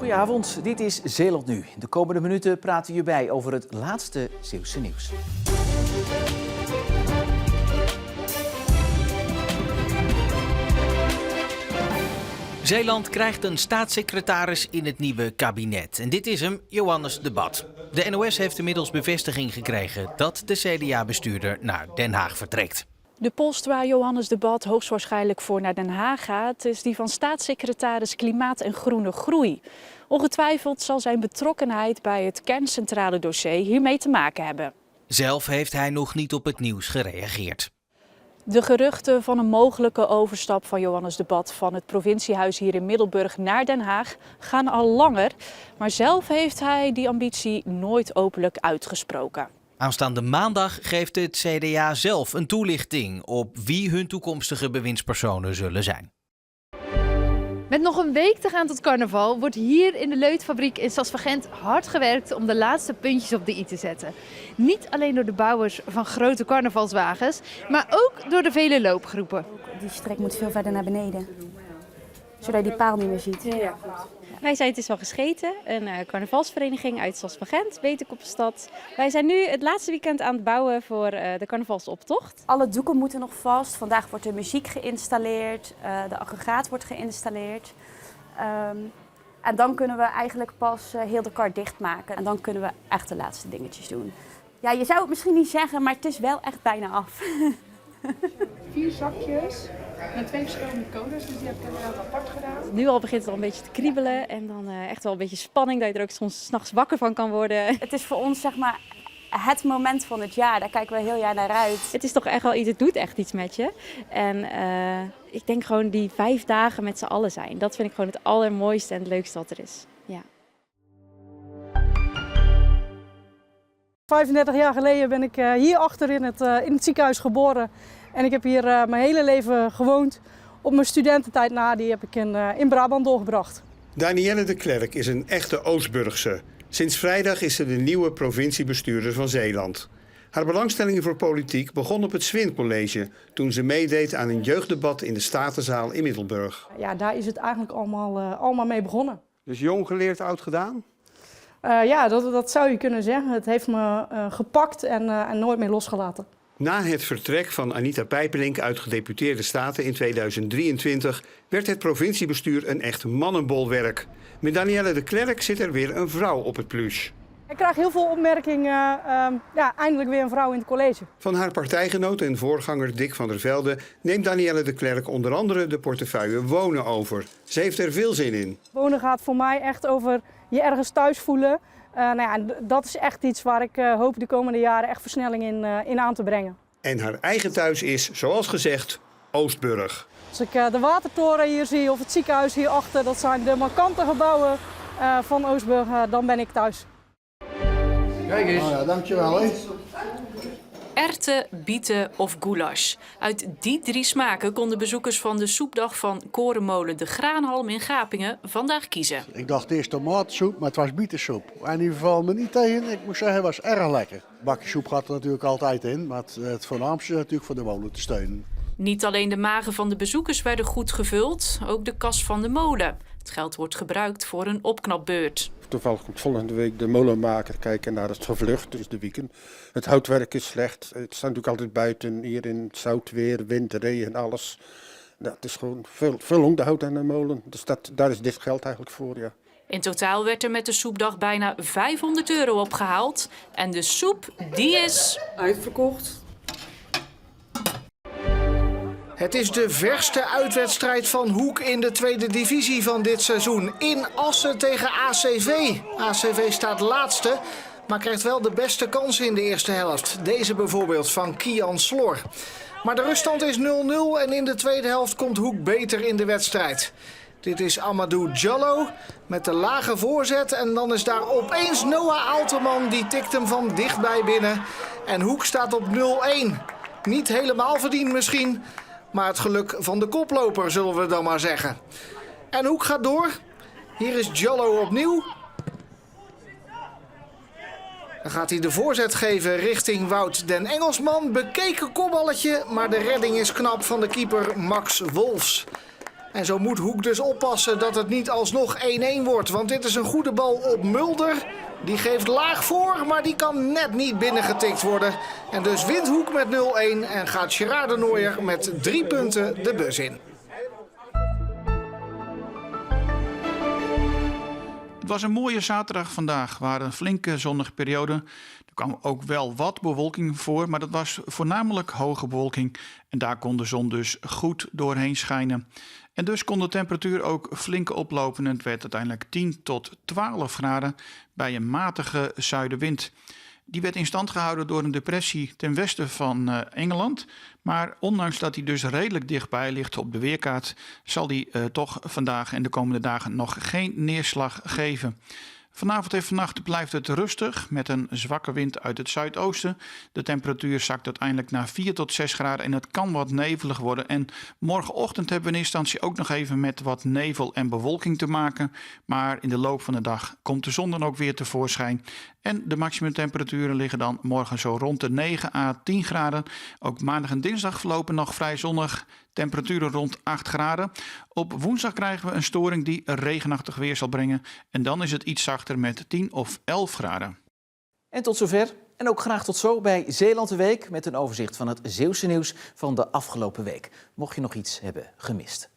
Goedenavond, dit is Zeeland Nu. De komende minuten praten we bij over het laatste Zeeuwse nieuws. Zeeland krijgt een staatssecretaris in het nieuwe kabinet. En dit is hem, Johannes de Bat. De NOS heeft inmiddels bevestiging gekregen dat de CDA-bestuurder naar Den Haag vertrekt. De post waar Johannes de Bat hoogstwaarschijnlijk voor naar Den Haag gaat, is die van staatssecretaris Klimaat en Groene Groei. Ongetwijfeld zal zijn betrokkenheid bij het kerncentrale dossier hiermee te maken hebben. Zelf heeft hij nog niet op het nieuws gereageerd. De geruchten van een mogelijke overstap van Johannes de Bat van het provinciehuis hier in Middelburg naar Den Haag gaan al langer. Maar zelf heeft hij die ambitie nooit openlijk uitgesproken. Aanstaande maandag geeft het CDA zelf een toelichting op wie hun toekomstige bewindspersonen zullen zijn. Met nog een week te gaan tot carnaval wordt hier in de Leutfabriek in Stadsvagent hard gewerkt om de laatste puntjes op de i te zetten. Niet alleen door de bouwers van grote carnavalswagens, maar ook door de vele loopgroepen. Die strek moet veel verder naar beneden, zodat je die paal niet meer ziet. Ja. Wij zijn Het Is Wel Gescheten, een carnavalsvereniging uit Stadsvagent, Betenkoppenstad. Wij zijn nu het laatste weekend aan het bouwen voor de carnavalsoptocht. Alle doeken moeten nog vast. Vandaag wordt de muziek geïnstalleerd, de aggregaat wordt geïnstalleerd. En dan kunnen we eigenlijk pas heel de kar dichtmaken. En dan kunnen we echt de laatste dingetjes doen. Ja, je zou het misschien niet zeggen, maar het is wel echt bijna af. 4 zakjes met 2 verschillende codes, dus die heb ik inderdaad apart gedaan. Nu al begint het al een beetje te kriebelen en dan echt wel een beetje spanning dat je er ook soms 's nachts wakker van kan worden. Het is voor ons zeg maar het moment van het jaar, daar kijken we heel jaar naar uit. Het is toch echt wel iets, het doet echt iets met je. En ik denk gewoon die 5 dagen met z'n allen zijn, dat vind ik gewoon het allermooiste en het leukste wat er is. Ja. 35 jaar geleden ben ik hierachter in het ziekenhuis geboren. En ik heb hier mijn hele leven gewoond. Op mijn studententijd na, die heb ik in Brabant doorgebracht. Danielle de Klerk is een echte Oostburgse. Sinds vrijdag is ze de nieuwe provinciebestuurder van Zeeland. Haar belangstelling voor politiek begon op het Swin College toen ze meedeed aan een jeugddebat in de Statenzaal in Middelburg. Ja, daar is het eigenlijk allemaal mee begonnen. Dus jong geleerd, oud gedaan? Ja, dat zou je kunnen zeggen. Het heeft me gepakt en nooit meer losgelaten. Na het vertrek van Anita Pijperink uit Gedeputeerde Staten in 2023 werd het provinciebestuur een echt mannenbolwerk. Met Danielle de Klerk zit er weer een vrouw op het plus. Ik krijg heel veel opmerkingen. Eindelijk weer een vrouw in het college. Van haar partijgenoot en voorganger Dick van der Velde neemt Danielle de Klerk onder andere de portefeuille wonen over. Ze heeft er veel zin in. Wonen gaat voor mij echt over je ergens thuis voelen. Dat is echt iets waar ik hoop de komende jaren echt versnelling in aan te brengen. En haar eigen thuis is, zoals gezegd, Oostburg. Als ik de watertoren hier zie of het ziekenhuis hierachter, dat zijn de markante gebouwen van Oostburg, dan ben ik thuis. Kijk eens. Oh ja, dankjewel. Hè. Erwten, bieten of goulash. Uit die 3 smaken konden bezoekers van de soepdag van Korenmolen de Graanhalm in Gapingen vandaag kiezen. Ik dacht eerst tomatensoep, maar het was bietensoep. En die valt me niet tegen. Ik moet zeggen, het was erg lekker. Bakje soep gaat er natuurlijk altijd in, maar het voornaamste is natuurlijk voor de molen te steunen. Niet alleen de magen van de bezoekers werden goed gevuld, ook de kas van de molen. Het geld wordt gebruikt voor een opknapbeurt. Toevallig komt volgende week de molenmaker kijken naar het gevlucht, dus de weekend. Het houtwerk is slecht. Het staat natuurlijk altijd buiten, hier in het zout weer, wind, regen, alles. Nou, het is gewoon veel onderhoud aan de molen, dus daar is dit geld eigenlijk voor, ja. In totaal werd er met de soepdag bijna €500 opgehaald. En de soep, die is Uitverkocht. Het is de verste uitwedstrijd van Hoek in de tweede divisie van dit seizoen. In Assen tegen ACV. ACV staat laatste, maar krijgt wel de beste kansen in de eerste helft. Deze bijvoorbeeld van Kian Slor. Maar de ruststand is 0-0 en in de tweede helft komt Hoek beter in de wedstrijd. Dit is Amadou Diallo met de lage voorzet. En dan is daar opeens Noah Aalterman, die tikt hem van dichtbij binnen. En Hoek staat op 0-1. Niet helemaal verdiend misschien, maar het geluk van de koploper zullen we dan maar zeggen. En Hoek gaat door. Hier is Diallo opnieuw. Dan gaat hij de voorzet geven richting Wout den Engelsman. Bekeken kopballetje, maar de redding is knap van de keeper Max Wolfs. En zo moet Hoek dus oppassen dat het niet alsnog 1-1 wordt. Want dit is een goede bal op Mulder. Die geeft laag voor, maar die kan net niet binnengetikt worden. En dus wint Hoek met 0-1 en gaat Gerard de Nooijer met 3 punten de bus in. Het was een mooie zaterdag vandaag. Er waren een flinke zonnige periode. Er kwam ook wel wat bewolking voor, maar dat was voornamelijk hoge bewolking. En daar kon de zon dus goed doorheen schijnen. En dus kon de temperatuur ook flink oplopen. En het werd uiteindelijk 10 tot 12 graden bij een matige zuidenwind. Die werd in stand gehouden door een depressie ten westen van Engeland. Maar ondanks dat hij dus redelijk dichtbij ligt op de weerkaart, zal die toch vandaag en de komende dagen nog geen neerslag geven. Vanavond en vannacht blijft het rustig met een zwakke wind uit het zuidoosten. De temperatuur zakt uiteindelijk naar 4 tot 6 graden en het kan wat nevelig worden. En morgenochtend hebben we in eerste instantie ook nog even met wat nevel en bewolking te maken. Maar in de loop van de dag komt de zon dan ook weer tevoorschijn. En de maximumtemperaturen liggen dan morgen zo rond de 9 à 10 graden. Ook maandag en dinsdag verlopen nog vrij zonnig. Temperaturen rond 8 graden. Op woensdag krijgen we een storing die regenachtig weer zal brengen. En dan is het iets zachter met 10 of 11 graden. En tot zover. En ook graag tot zo bij Zeeland de Week met een overzicht van het Zeeuwse nieuws van de afgelopen week. Mocht je nog iets hebben gemist.